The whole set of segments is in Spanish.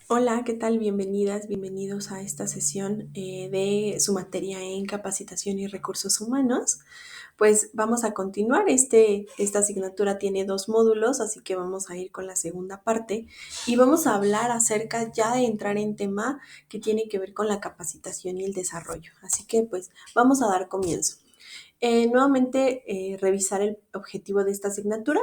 Hola, ¿qué tal? Bienvenidas, bienvenidos a esta sesión de su materia en capacitación y recursos humanos. Pues vamos a continuar. Esta asignatura tiene dos módulos, así que vamos a ir con la segunda parte y vamos a hablar acerca ya de entrar en tema que tiene que ver con la capacitación y el desarrollo. Así que pues vamos a dar comienzo. Nuevamente, revisar el objetivo de esta asignatura.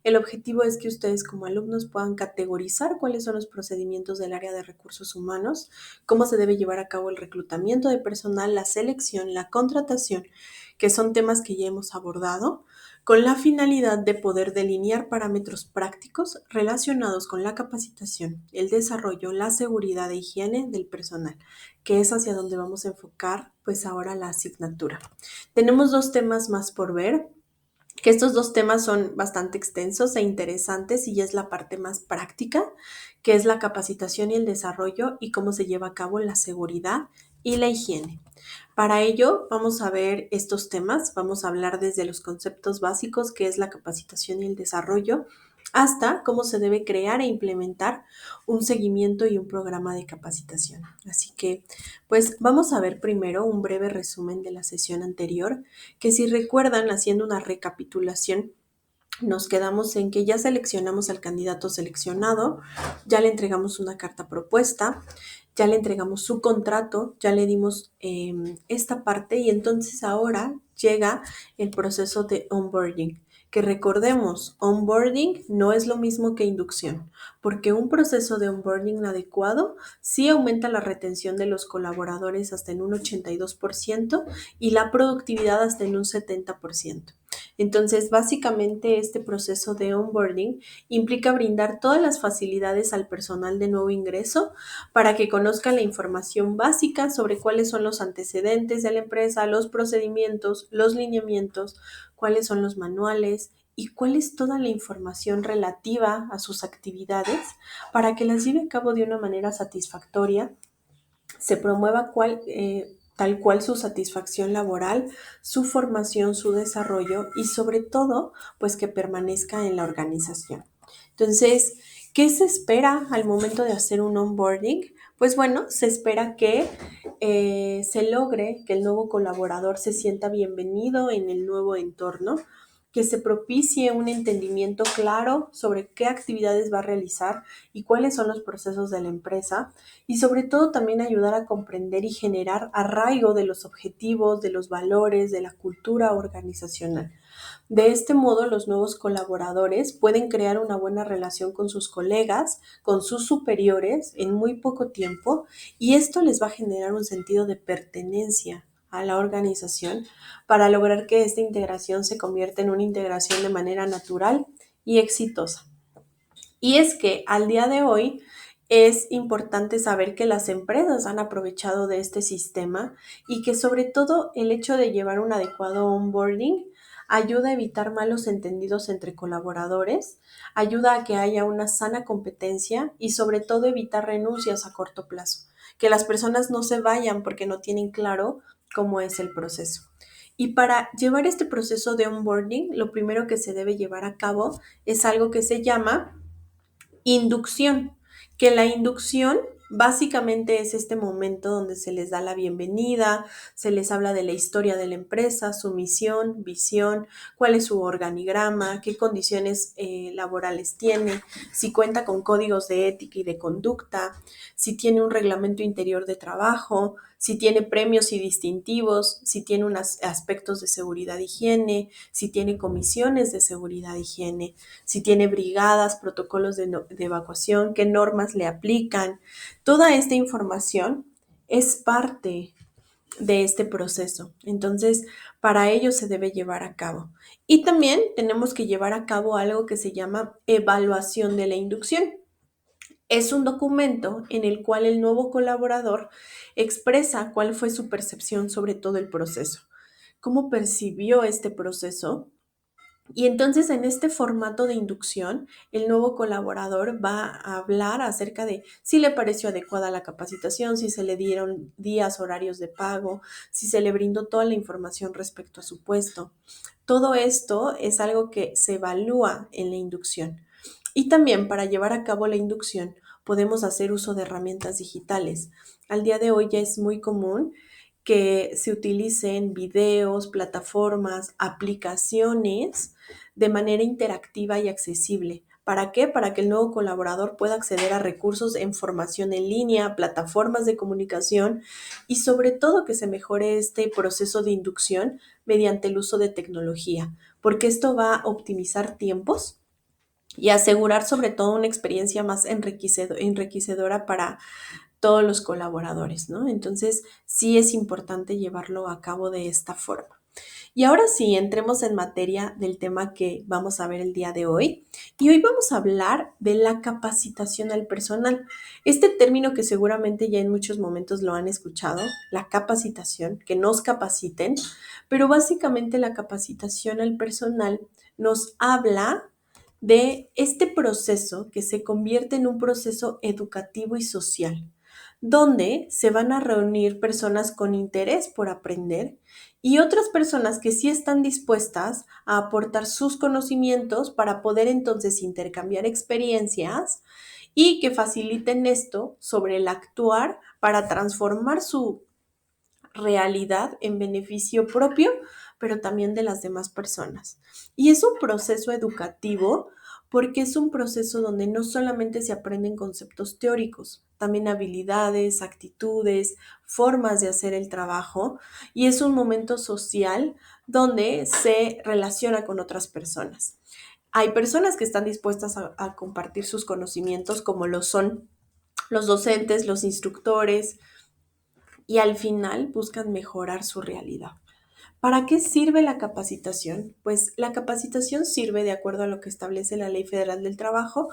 El objetivo es que ustedes como alumnos puedan categorizar cuáles son los procedimientos del área de recursos humanos, cómo se debe llevar a cabo el reclutamiento de personal, la selección, la contratación, que son temas que ya hemos abordado, con la finalidad de poder delinear parámetros prácticos relacionados con la capacitación, el desarrollo, la seguridad e higiene del personal, que es hacia donde vamos a enfocar pues ahora la asignatura. Tenemos dos temas más por ver, que estos dos temas son bastante extensos e interesantes y ya es la parte más práctica, que es la capacitación y el desarrollo y cómo se lleva a cabo la seguridad y la higiene. Para ello vamos a ver estos temas, vamos a hablar desde los conceptos básicos, que es la capacitación y el desarrollo, hasta cómo se debe crear e implementar un seguimiento y un programa de capacitación. Así que, pues vamos a ver primero un breve resumen de la sesión anterior, que si recuerdan, haciendo una recapitulación, nos quedamos en que ya seleccionamos al candidato seleccionado, ya le entregamos una carta propuesta, ya le entregamos su contrato, ya le dimos esta parte y entonces ahora llega el proceso de onboarding. Que recordemos, onboarding no es lo mismo que inducción, porque un proceso de onboarding adecuado sí aumenta la retención de los colaboradores hasta en un 82% y la productividad hasta en un 70%. Entonces, básicamente este proceso de onboarding implica brindar todas las facilidades al personal de nuevo ingreso para que conozca la información básica sobre cuáles son los antecedentes de la empresa, los procedimientos, los lineamientos, cuáles son los manuales y cuál es toda la información relativa a sus actividades para que las lleve a cabo de una manera satisfactoria, se promueva tal cual su satisfacción laboral, su formación, su desarrollo y sobre todo, pues que permanezca en la organización. Entonces, ¿qué se espera al momento de hacer un onboarding? Pues bueno, se espera que se logre que el nuevo colaborador se sienta bienvenido en el nuevo entorno, que se propicie un entendimiento claro sobre qué actividades va a realizar y cuáles son los procesos de la empresa y sobre todo también ayudar a comprender y generar arraigo de los objetivos, de los valores, de la cultura organizacional. De este modo, los nuevos colaboradores pueden crear una buena relación con sus colegas, con sus superiores en muy poco tiempo y esto les va a generar un sentido de pertenencia a la organización para lograr que esta integración se convierta en una integración de manera natural y exitosa. Y es que al día de hoy es importante saber que las empresas han aprovechado de este sistema y que sobre todo el hecho de llevar un adecuado onboarding ayuda a evitar malos entendidos entre colaboradores, ayuda a que haya una sana competencia y sobre todo evitar renuncias a corto plazo, que las personas no se vayan porque no tienen claro cómo es el proceso. Y para llevar este proceso de onboarding, lo primero que se debe llevar a cabo es algo que se llama inducción, que la inducción básicamente es este momento donde se les da la bienvenida, se les habla de la historia de la empresa, su misión, visión, cuál es su organigrama, qué condiciones laborales tiene, si cuenta con códigos de ética y de conducta, si tiene un reglamento interior de trabajo, si tiene premios y distintivos, si tiene unos aspectos de seguridad e higiene, si tiene comisiones de seguridad e higiene, si tiene brigadas, protocolos de evacuación, qué normas le aplican. Toda esta información es parte de este proceso. Entonces, para ello se debe llevar a cabo. Y también tenemos que llevar a cabo algo que se llama evaluación de la inducción. Es un documento en el cual el nuevo colaborador expresa cuál fue su percepción sobre todo el proceso, cómo percibió este proceso y entonces en este formato de inducción, el nuevo colaborador va a hablar acerca de si le pareció adecuada la capacitación, si se le dieron días, horarios de pago, si se le brindó toda la información respecto a su puesto. Todo esto es algo que se evalúa en la inducción. Y también para llevar a cabo la inducción, podemos hacer uso de herramientas digitales. Al día de hoy ya es muy común que se utilicen videos, plataformas, aplicaciones de manera interactiva y accesible. ¿Para qué? Para que el nuevo colaborador pueda acceder a recursos en formación en línea, plataformas de comunicación y sobre todo que se mejore este proceso de inducción mediante el uso de tecnología, porque esto va a optimizar tiempos y asegurar sobre todo una experiencia más enriquecedora para todos los colaboradores, ¿no? Entonces, sí es importante llevarlo a cabo de esta forma. Y ahora sí, entremos en materia del tema que vamos a ver el día de hoy. Y hoy vamos a hablar de la capacitación al personal. Este término que seguramente ya en muchos momentos lo han escuchado, la capacitación, que nos capaciten, pero básicamente la capacitación al personal nos habla de este proceso que se convierte en un proceso educativo y social, donde se van a reunir personas con interés por aprender y otras personas que sí están dispuestas a aportar sus conocimientos para poder entonces intercambiar experiencias y que faciliten esto sobre el actuar para transformar su realidad en beneficio propio, pero también de las demás personas. Y es un proceso educativo porque es un proceso donde no solamente se aprenden conceptos teóricos, también habilidades, actitudes, formas de hacer el trabajo, y es un momento social donde se relaciona con otras personas. Hay personas que están dispuestas a compartir sus conocimientos, como lo son los docentes, los instructores, y al final buscan mejorar su realidad. ¿Para qué sirve la capacitación? Pues la capacitación sirve, de acuerdo a lo que establece la Ley Federal del Trabajo,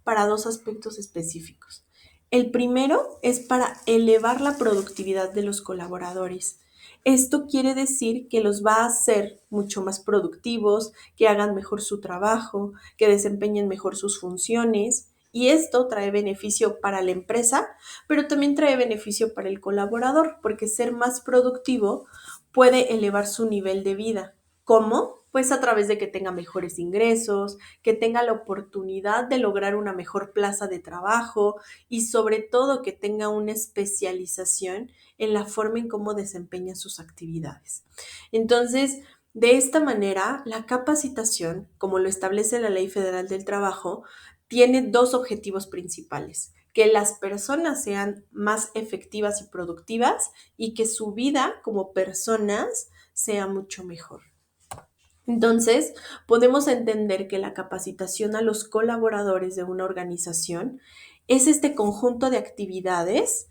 para dos aspectos específicos. El primero es para elevar la productividad de los colaboradores. Esto quiere decir que los va a hacer mucho más productivos, que hagan mejor su trabajo, que desempeñen mejor sus funciones. Y esto trae beneficio para la empresa, pero también trae beneficio para el colaborador, porque ser más productivo puede elevar su nivel de vida. ¿Cómo? Pues a través de que tenga mejores ingresos, que tenga la oportunidad de lograr una mejor plaza de trabajo y sobre todo que tenga una especialización en la forma en cómo desempeña sus actividades. Entonces, de esta manera, la capacitación, como lo establece la Ley Federal del Trabajo, tiene dos objetivos principales: que las personas sean más efectivas y productivas y que su vida como personas sea mucho mejor. Entonces, podemos entender que la capacitación a los colaboradores de una organización es este conjunto de actividades,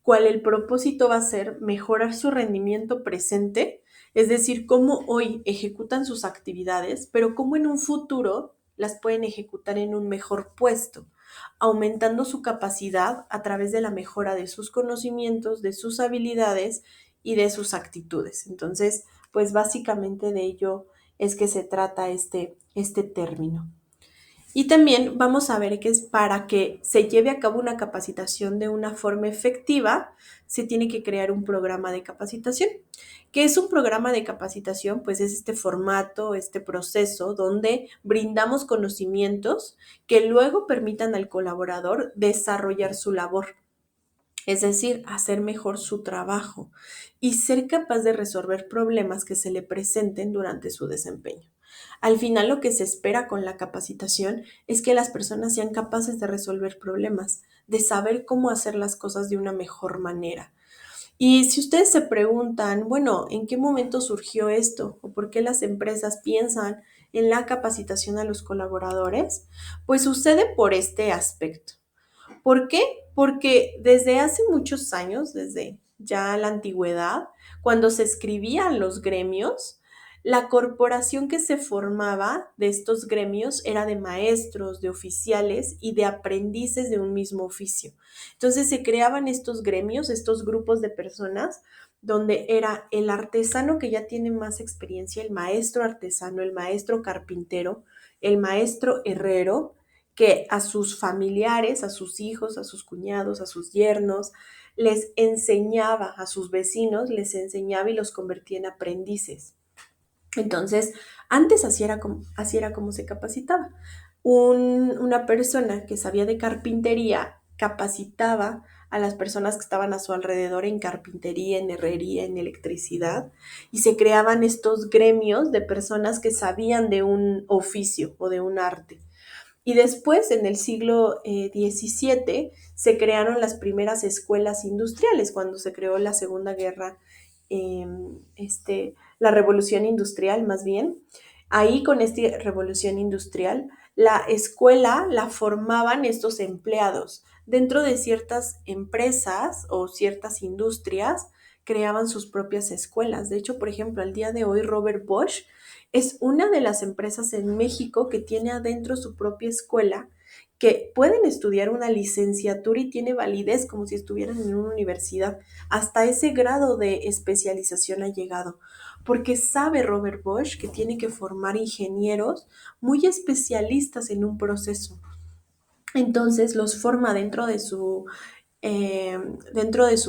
cual el propósito va a ser mejorar su rendimiento presente, es decir, cómo hoy ejecutan sus actividades, pero cómo en un futuro las pueden ejecutar en un mejor puesto, aumentando su capacidad a través de la mejora de sus conocimientos, de sus habilidades y de sus actitudes. Entonces, pues básicamente de ello es que se trata este término. Y también vamos a ver que es para que se lleve a cabo una capacitación de una forma efectiva, se tiene que crear un programa de capacitación. ¿Qué es un programa de capacitación? Pues es este formato, este proceso donde brindamos conocimientos que luego permitan al colaborador desarrollar su labor, es decir, hacer mejor su trabajo y ser capaz de resolver problemas que se le presenten durante su desempeño. Al final, lo que se espera con la capacitación es que las personas sean capaces de resolver problemas, de saber cómo hacer las cosas de una mejor manera. Y si ustedes se preguntan, bueno, ¿en qué momento surgió esto? ¿O por qué las empresas piensan en la capacitación a los colaboradores? Pues sucede por este aspecto. ¿Por qué? Porque desde hace muchos años, desde ya la antigüedad, cuando se escribían los gremios, la corporación que se formaba de estos gremios era de maestros, de oficiales y de aprendices de un mismo oficio. Entonces se creaban estos gremios, estos grupos de personas, donde era el artesano que ya tiene más experiencia, el maestro artesano, el maestro carpintero, el maestro herrero, que a sus familiares, a sus hijos, a sus cuñados, a sus yernos, les enseñaba, a sus vecinos, les enseñaba y los convertía en aprendices. Entonces, antes así era como se capacitaba. Una persona que sabía de carpintería capacitaba a las personas que estaban a su alrededor en carpintería, en herrería, en electricidad, y se creaban estos gremios de personas que sabían de un oficio o de un arte. Y después, en el siglo XVII, se crearon las primeras escuelas industriales, cuando se creó la Segunda Guerra, eh, la Revolución Industrial más bien. Ahí con esta Revolución Industrial, la escuela la formaban estos empleados. Dentro de ciertas empresas o ciertas industrias, creaban sus propias escuelas. De hecho, por ejemplo, al día de hoy, Robert Bosch es una de las empresas en México que tiene adentro su propia escuela, que pueden estudiar una licenciatura y tiene validez como si estuvieran en una universidad. Hasta ese grado de especialización ha llegado, porque sabe Robert Bosch que tiene que formar ingenieros muy especialistas en un proceso. Entonces los forma dentro de su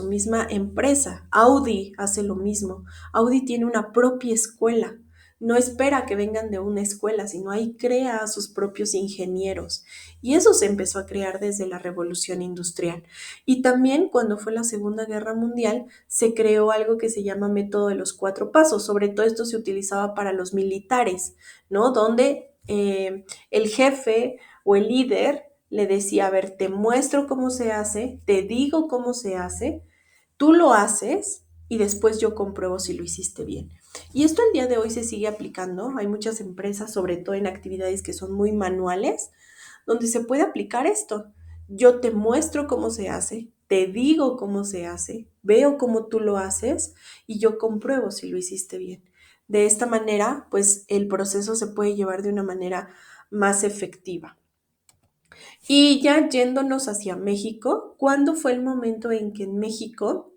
misma empresa. Audi hace lo mismo. Audi tiene una propia escuela. No espera que vengan de una escuela, sino ahí crea a sus propios ingenieros. Y eso se empezó a crear desde la Revolución Industrial. Y también cuando fue la Segunda Guerra Mundial, se creó algo que se llama método de los 4 pasos. Sobre todo esto se utilizaba para los militares, ¿no? Donde el jefe o el líder le decía, a ver, te muestro cómo se hace, te digo cómo se hace, tú lo haces y después yo compruebo si lo hiciste bien. Y esto al día de hoy se sigue aplicando. Hay muchas empresas, sobre todo en actividades que son muy manuales, donde se puede aplicar esto. Yo te muestro cómo se hace, te digo cómo se hace, veo cómo tú lo haces y yo compruebo si lo hiciste bien. De esta manera, pues el proceso se puede llevar de una manera más efectiva. Y ya yéndonos hacia México, ¿cuándo fue el momento en que en México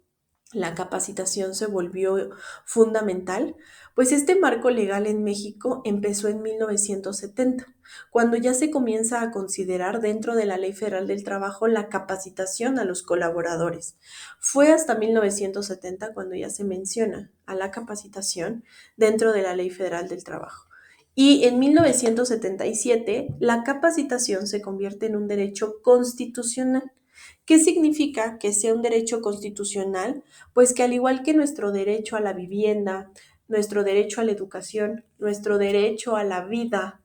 la capacitación se volvió fundamental? Pues este marco legal en México empezó en 1970, cuando ya se comienza a considerar dentro de la Ley Federal del Trabajo la capacitación a los colaboradores. Fue hasta 1970 cuando ya se menciona a la capacitación dentro de la Ley Federal del Trabajo. Y en 1977 la capacitación se convierte en un derecho constitucional. ¿Qué significa que sea un derecho constitucional? Pues que al igual que nuestro derecho a la vivienda, nuestro derecho a la educación, nuestro derecho a la vida,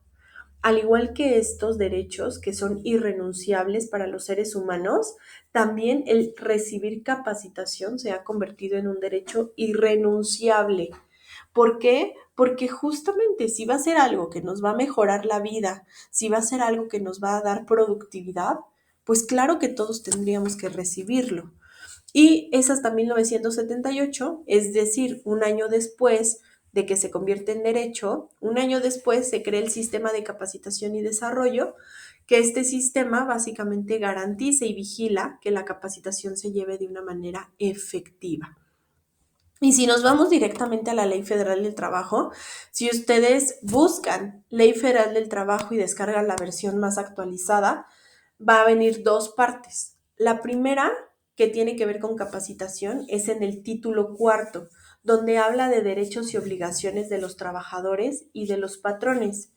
al igual que estos derechos que son irrenunciables para los seres humanos, también el recibir capacitación se ha convertido en un derecho irrenunciable. ¿Por qué? Porque justamente si va a ser algo que nos va a mejorar la vida, si va a ser algo que nos va a dar productividad, pues claro que todos tendríamos que recibirlo. Y es hasta 1978, es decir, un año después de que se convierte en derecho, un año después se crea el sistema de capacitación y desarrollo, que este sistema básicamente garantiza y vigila que la capacitación se lleve de una manera efectiva. Y si nos vamos directamente a la Ley Federal del Trabajo, si ustedes buscan Ley Federal del Trabajo y descargan la versión más actualizada, va a venir dos partes. La primera, que tiene que ver con capacitación, es en el título cuarto, donde habla de derechos y obligaciones de los trabajadores y de los patrones.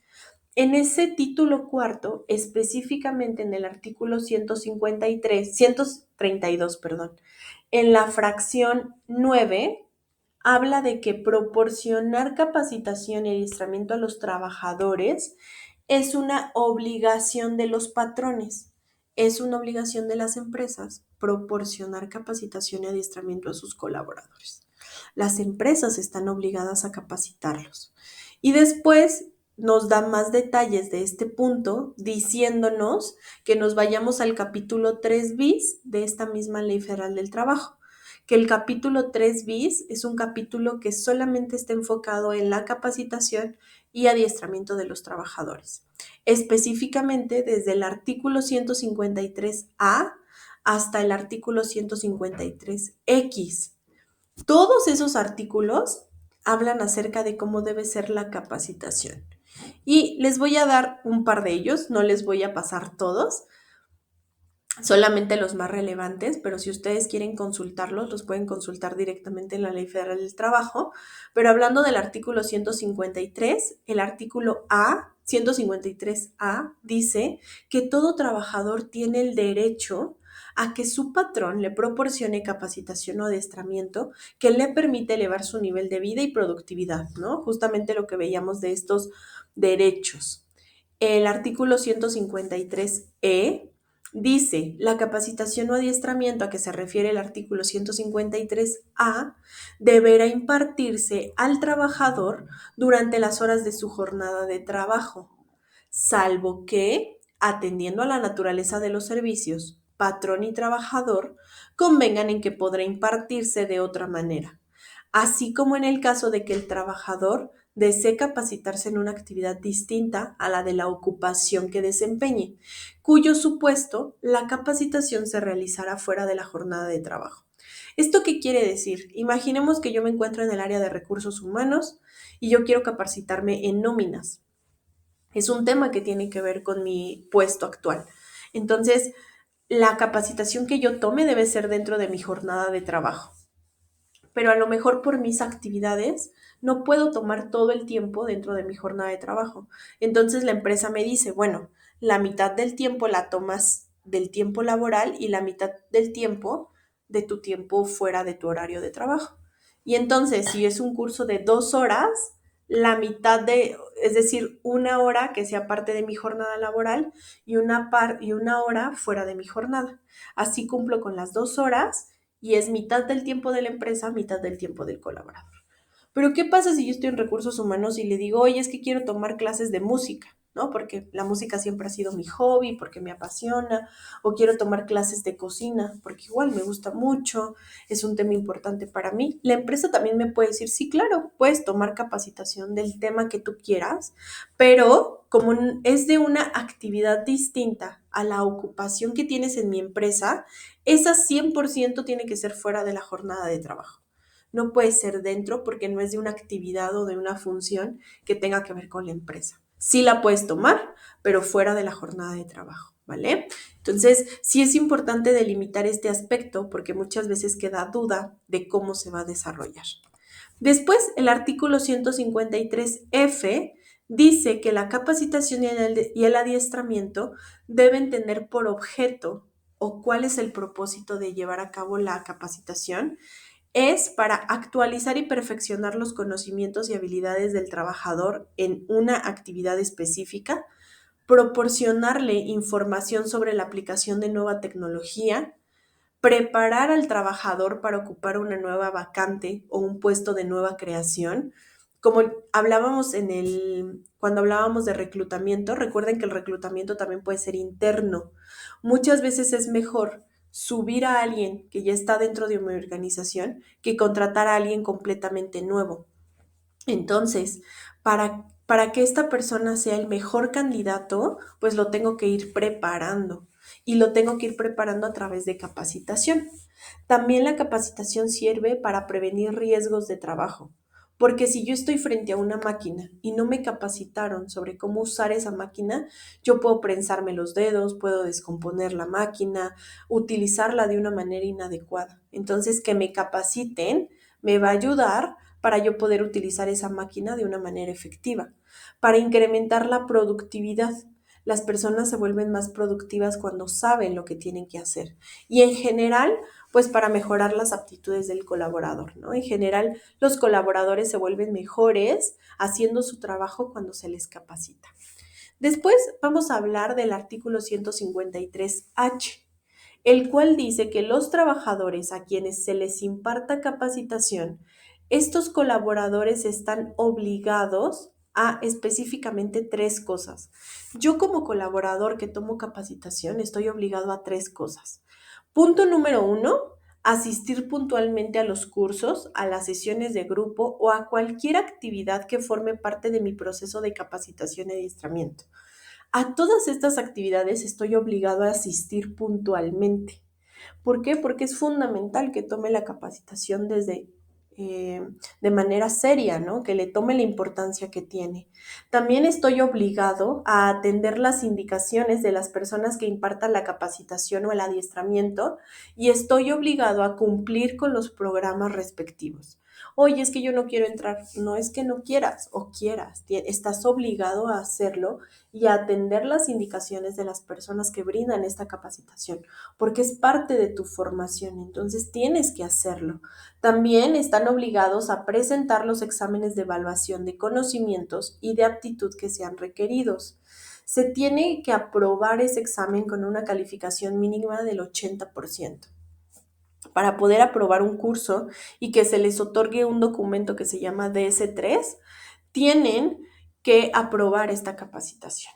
En ese título cuarto, específicamente en el artículo 132, perdón, en la fracción 9, habla de que proporcionar capacitación y adiestramiento a los trabajadores es una obligación de los patrones, es una obligación de las empresas proporcionar capacitación y adiestramiento a sus colaboradores. Las empresas están obligadas a capacitarlos. Y después nos da más detalles de este punto diciéndonos que nos vayamos al capítulo 3 bis de esta misma Ley Federal del Trabajo, que el capítulo 3 bis es un capítulo que solamente está enfocado en la capacitación y adiestramiento de los trabajadores, específicamente desde el artículo 153A hasta el artículo 153X. Todos esos artículos hablan acerca de cómo debe ser la capacitación. Y les voy a dar un par de ellos, no les voy a pasar todos, solamente los más relevantes, pero si ustedes quieren consultarlos, los pueden consultar directamente en la Ley Federal del Trabajo. Pero hablando del artículo 153, el artículo A, 153A, dice que todo trabajador tiene el derecho a que su patrón le proporcione capacitación o adiestramiento que le permite elevar su nivel de vida y productividad, ¿no? Justamente lo que veíamos de estos derechos. El artículo 153E dice, la capacitación o adiestramiento a que se refiere el artículo 153A deberá impartirse al trabajador durante las horas de su jornada de trabajo, salvo que, atendiendo a la naturaleza de los servicios, patrón y trabajador convengan en que podrá impartirse de otra manera, así como en el caso de que el trabajador desee capacitarse en una actividad distinta a la de la ocupación que desempeñe, cuyo supuesto la capacitación se realizará fuera de la jornada de trabajo. ¿Esto qué quiere decir? Imaginemos que yo me encuentro en el área de recursos humanos y yo quiero capacitarme en nóminas. Es un tema que tiene que ver con mi puesto actual. Entonces, la capacitación que yo tome debe ser dentro de mi jornada de trabajo, pero a lo mejor por mis actividades no puedo tomar todo el tiempo dentro de mi jornada de trabajo. Entonces la empresa me dice, bueno, la mitad del tiempo la tomas del tiempo laboral y la mitad del tiempo de tu tiempo fuera de tu horario de trabajo. Y entonces, si es un curso de 2 horas, la mitad de, es decir, 1 hora que sea parte de mi jornada laboral y una hora fuera de mi jornada. Así cumplo con las 2 horas y es mitad del tiempo de la empresa, mitad del tiempo del colaborador. Pero ¿qué pasa si yo estoy en recursos humanos y le digo, oye, es que quiero tomar clases de música, ¿no? Porque la música siempre ha sido mi hobby, porque me apasiona, o quiero tomar clases de cocina, porque igual me gusta mucho, es un tema importante para mí. La empresa también me puede decir, sí, claro, puedes tomar capacitación del tema que tú quieras, pero como es de una actividad distinta a la ocupación que tienes en mi empresa, esa 100% tiene que ser fuera de la jornada de trabajo. No puede ser dentro porque no es de una actividad o de una función que tenga que ver con la empresa. Sí la puedes tomar, pero fuera de la jornada de trabajo, ¿vale? Entonces, sí es importante delimitar este aspecto porque muchas veces queda duda de cómo se va a desarrollar. Después, el artículo 153F dice que la capacitación y el adiestramiento deben tener por objeto o cuál es el propósito de llevar a cabo la capacitación. Es para actualizar y perfeccionar los conocimientos y habilidades del trabajador en una actividad específica, proporcionarle información sobre la aplicación de nueva tecnología, preparar al trabajador para ocupar una nueva vacante o un puesto de nueva creación. Como hablábamos cuando hablábamos de reclutamiento, recuerden que el reclutamiento también puede ser interno. Muchas veces es mejor subir a alguien que ya está dentro de mi organización que contratar a alguien completamente nuevo. Entonces, para que esta persona sea el mejor candidato, pues lo tengo que ir preparando y lo tengo que ir preparando a través de capacitación. También la capacitación sirve para prevenir riesgos de trabajo, porque si yo estoy frente a una máquina y no me capacitaron sobre cómo usar esa máquina, yo puedo prensarme los dedos, puedo descomponer la máquina, utilizarla de una manera inadecuada. Entonces, que me capaciten me va a ayudar para yo poder utilizar esa máquina de una manera efectiva, para incrementar la productividad. Las personas se vuelven más productivas cuando saben lo que tienen que hacer. Y en general, pues para mejorar las aptitudes del colaborador, ¿no? En general, los colaboradores se vuelven mejores haciendo su trabajo cuando se les capacita. Después vamos a hablar del artículo 153H, el cual dice que los trabajadores a quienes se les imparta capacitación, estos colaboradores están obligados a específicamente 3 cosas. Yo como colaborador que tomo capacitación estoy obligado a 3 cosas. Punto número 1, asistir puntualmente a los cursos, a las sesiones de grupo o a cualquier actividad que forme parte de mi proceso de capacitación y adiestramiento. A todas estas actividades estoy obligado a asistir puntualmente. ¿Por qué? Porque es fundamental que tome la capacitación de manera seria, ¿no? Que le tome la importancia que tiene. También estoy obligado a atender las indicaciones de las personas que impartan la capacitación o el adiestramiento y estoy obligado a cumplir con los programas respectivos. Oye, es que yo no quiero entrar. No es que no quieras o quieras, estás obligado a hacerlo y a atender las indicaciones de las personas que brindan esta capacitación, porque es parte de tu formación, entonces tienes que hacerlo. También están obligados a presentar los exámenes de evaluación de conocimientos y de aptitud que sean requeridos. Se tiene que aprobar ese examen con una calificación mínima del 80% para poder aprobar un curso y que se les otorgue un documento que se llama DS3, tienen que aprobar esta capacitación.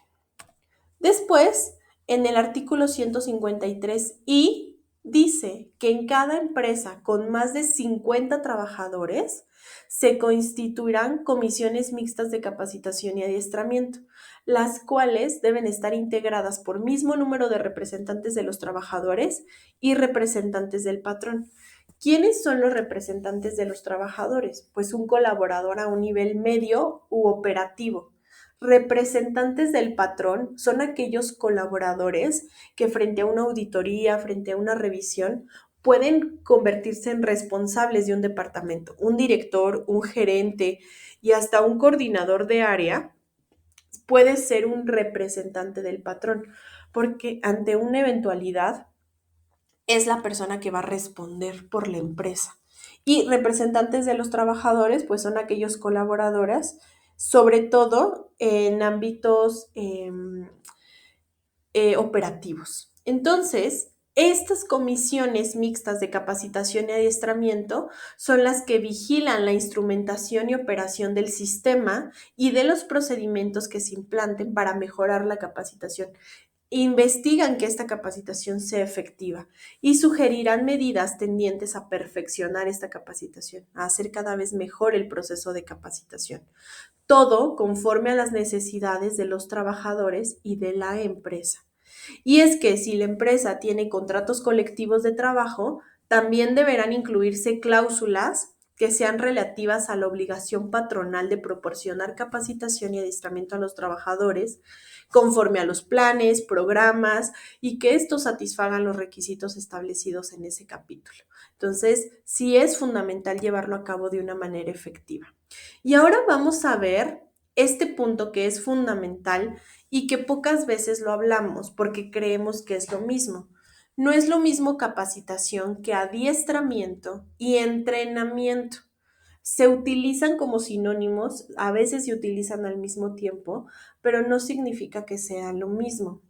Después, en el artículo 153i dice que en cada empresa con más de 50 trabajadores se constituirán comisiones mixtas de capacitación y adiestramiento, las cuales deben estar integradas por mismo número de representantes de los trabajadores y representantes del patrón. ¿Quiénes son los representantes de los trabajadores? Pues un colaborador a un nivel medio u operativo. Representantes del patrón son aquellos colaboradores que frente a una auditoría, frente a una revisión, pueden convertirse en responsables de un departamento. Un director, un gerente y hasta un coordinador de área puede ser un representante del patrón, porque ante una eventualidad es la persona que va a responder por la empresa. Y representantes de los trabajadores, pues son aquellos colaboradores, sobre todo en ámbitos operativos. Entonces, estas comisiones mixtas de capacitación y adiestramiento son las que vigilan la instrumentación y operación del sistema y de los procedimientos que se implanten para mejorar la capacitación. Investigan que esta capacitación sea efectiva y sugerirán medidas tendientes a perfeccionar esta capacitación, a hacer cada vez mejor el proceso de capacitación. Todo conforme a las necesidades de los trabajadores y de la empresa. Y es que si la empresa tiene contratos colectivos de trabajo, también deberán incluirse cláusulas que sean relativas a la obligación patronal de proporcionar capacitación y adiestramiento a los trabajadores conforme a los planes, programas y que estos satisfagan los requisitos establecidos en ese capítulo. Entonces, sí es fundamental llevarlo a cabo de una manera efectiva. Y ahora vamos a ver este punto que es fundamental y que pocas veces lo hablamos porque creemos que es lo mismo. No es lo mismo capacitación que adiestramiento y entrenamiento. Se utilizan como sinónimos, a veces se utilizan al mismo tiempo, pero no significa que sea lo mismo.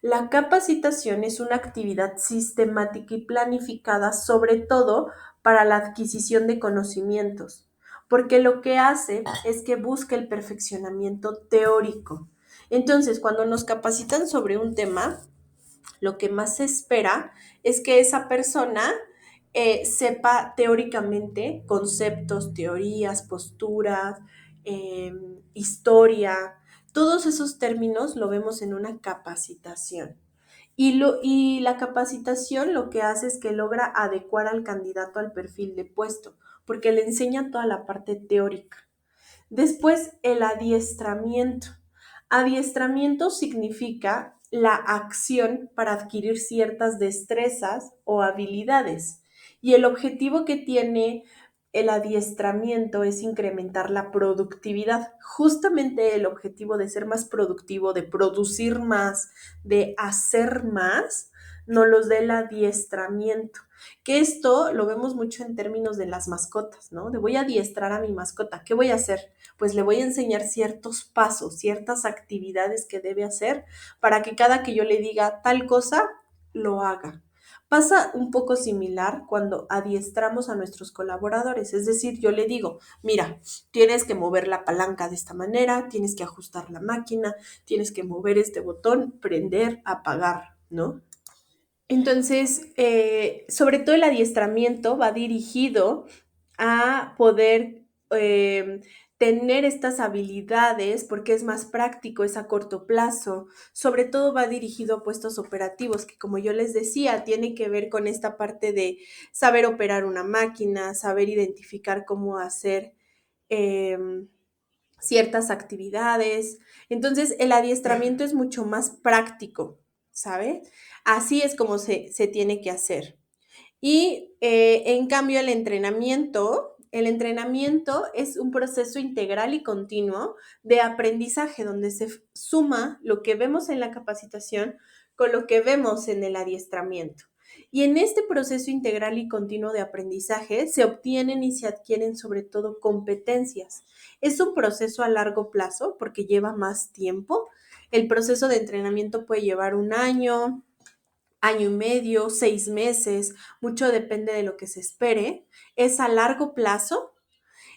La capacitación es una actividad sistemática y planificada, sobre todo para la adquisición de conocimientos, porque lo que hace es que busca el perfeccionamiento teórico. Entonces, cuando nos capacitan sobre un tema, lo que más se espera es que esa persona sepa teóricamente conceptos, teorías, posturas, historia. Todos esos términos lo vemos en una capacitación. Y la capacitación lo que hace es que logra adecuar al candidato al perfil de puesto, porque le enseña toda la parte teórica. Después, el adiestramiento. Adiestramiento significa la acción para adquirir ciertas destrezas o habilidades. Y el objetivo que tiene el adiestramiento es incrementar la productividad. Justamente el objetivo de ser más productivo, de producir más, de hacer más, nos los da el adiestramiento. Que esto lo vemos mucho en términos de las mascotas, ¿no? De voy a adiestrar a mi mascota. ¿Qué voy a hacer? Pues le voy a enseñar ciertos pasos, ciertas actividades que debe hacer para que cada que yo le diga tal cosa, lo haga. Pasa un poco similar cuando adiestramos a nuestros colaboradores, es decir, yo le digo, mira, tienes que mover la palanca de esta manera, tienes que ajustar la máquina, tienes que mover este botón, prender, apagar, ¿no? Entonces, sobre todo el adiestramiento va dirigido a poder tener estas habilidades porque es más práctico, es a corto plazo. Sobre todo va dirigido a puestos operativos que, como yo les decía, tiene que ver con esta parte de saber operar una máquina, saber identificar cómo hacer ciertas actividades. Entonces, el adiestramiento es mucho más práctico, ¿sabe? Así es como se tiene que hacer. Y en cambio el entrenamiento El entrenamiento es un proceso integral y continuo de aprendizaje donde se suma lo que vemos en la capacitación con lo que vemos en el adiestramiento. Y en este proceso integral y continuo de aprendizaje se obtienen y se adquieren sobre todo competencias. Es un proceso a largo plazo porque lleva más tiempo. El proceso de entrenamiento puede llevar un año, año y medio, 6 meses, mucho depende de lo que se espere. Es a largo plazo,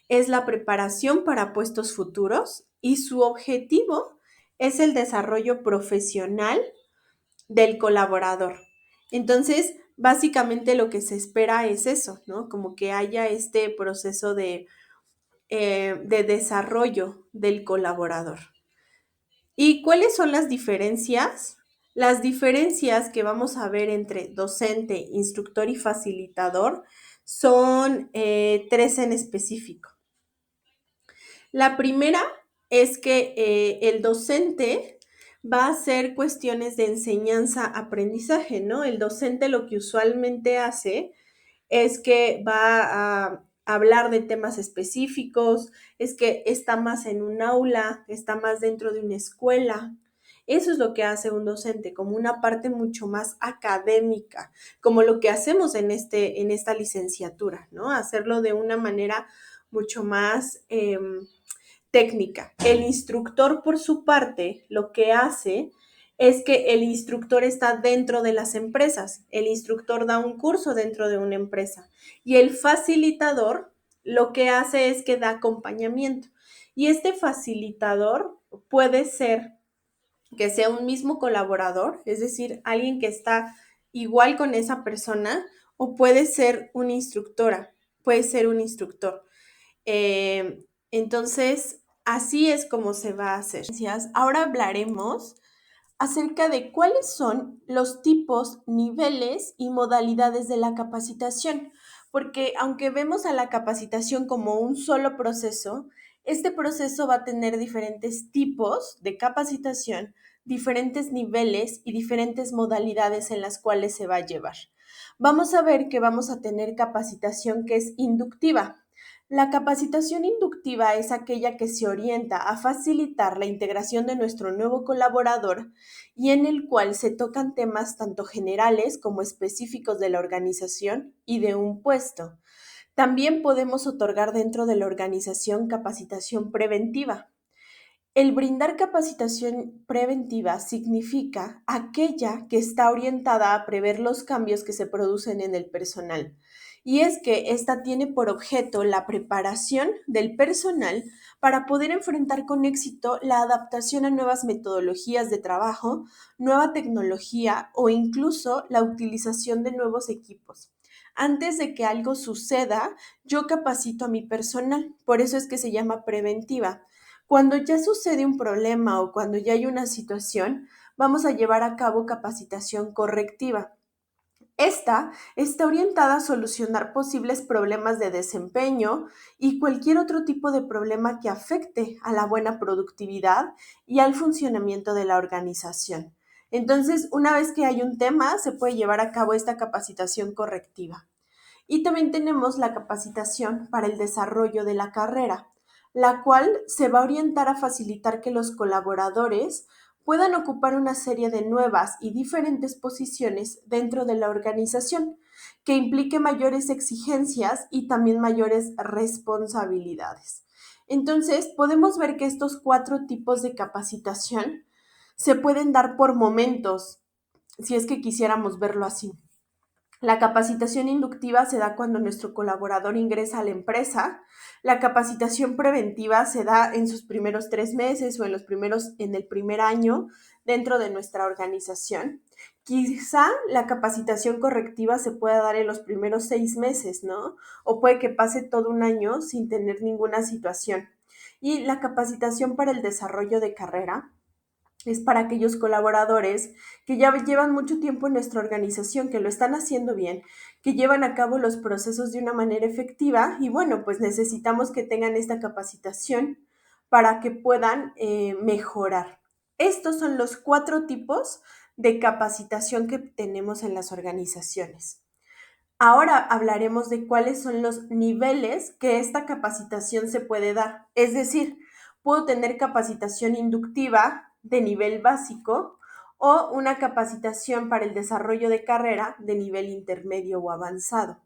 es la preparación para puestos futuros y su objetivo es el desarrollo profesional del colaborador. Entonces, básicamente lo que se espera es eso, ¿no? Como que haya este proceso de desarrollo del colaborador. ¿Y cuáles son las diferencias? Las diferencias que vamos a ver entre docente, instructor y facilitador son tres en específico. La primera es que el docente va a hacer cuestiones de enseñanza-aprendizaje, ¿no? El docente lo que usualmente hace es que va a hablar de temas específicos, es que está más en un aula, está más dentro de una escuela. Eso es lo que hace un docente, como una parte mucho más académica, como lo que hacemos en esta licenciatura, ¿no? Hacerlo de una manera mucho más técnica. El instructor, por su parte, lo que hace es que el instructor está dentro de las empresas. El instructor da un curso dentro de una empresa y el facilitador lo que hace es que da acompañamiento. Y este facilitador puede ser que sea un mismo colaborador, es decir, alguien que está igual con esa persona, o puede ser una instructora, puede ser un instructor. Entonces, así es como se va a hacer. Ahora hablaremos acerca de cuáles son los tipos, niveles y modalidades de la capacitación, porque aunque vemos a la capacitación como un solo proceso, este proceso va a tener diferentes tipos de capacitación, diferentes niveles y diferentes modalidades en las cuales se va a llevar. Vamos a ver que vamos a tener capacitación que es inductiva. La capacitación inductiva es aquella que se orienta a facilitar la integración de nuestro nuevo colaborador y en el cual se tocan temas tanto generales como específicos de la organización y de un puesto. También podemos otorgar dentro de la organización capacitación preventiva. El brindar capacitación preventiva significa aquella que está orientada a prever los cambios que se producen en el personal. Y es que esta tiene por objeto la preparación del personal para poder enfrentar con éxito la adaptación a nuevas metodologías de trabajo, nueva tecnología o incluso la utilización de nuevos equipos. Antes de que algo suceda, yo capacito a mi personal, por eso es que se llama preventiva. Cuando ya sucede un problema o cuando ya hay una situación, vamos a llevar a cabo capacitación correctiva. Esta está orientada a solucionar posibles problemas de desempeño y cualquier otro tipo de problema que afecte a la buena productividad y al funcionamiento de la organización. Entonces, una vez que hay un tema, se puede llevar a cabo esta capacitación correctiva. Y también tenemos la capacitación para el desarrollo de la carrera, la cual se va a orientar a facilitar que los colaboradores puedan ocupar una serie de nuevas y diferentes posiciones dentro de la organización, que implique mayores exigencias y también mayores responsabilidades. Entonces, podemos ver que estos 4 tipos de capacitación se pueden dar por momentos, si es que quisiéramos verlo así. La capacitación inductiva se da cuando nuestro colaborador ingresa a la empresa. La capacitación preventiva se da en sus primeros 3 meses o en el primer año dentro de nuestra organización. Quizá la capacitación correctiva se pueda dar en los primeros 6 meses, ¿no? O puede que pase todo un año sin tener ninguna situación. Y la capacitación para el desarrollo de carrera es para aquellos colaboradores que ya llevan mucho tiempo en nuestra organización, que lo están haciendo bien, que llevan a cabo los procesos de una manera efectiva y bueno, pues necesitamos que tengan esta capacitación para que puedan mejorar. Estos son los 4 tipos de capacitación que tenemos en las organizaciones. Ahora hablaremos de cuáles son los niveles que esta capacitación se puede dar. Es decir, puedo tener capacitación inductiva de nivel básico o una capacitación para el desarrollo de carrera de nivel intermedio o avanzado.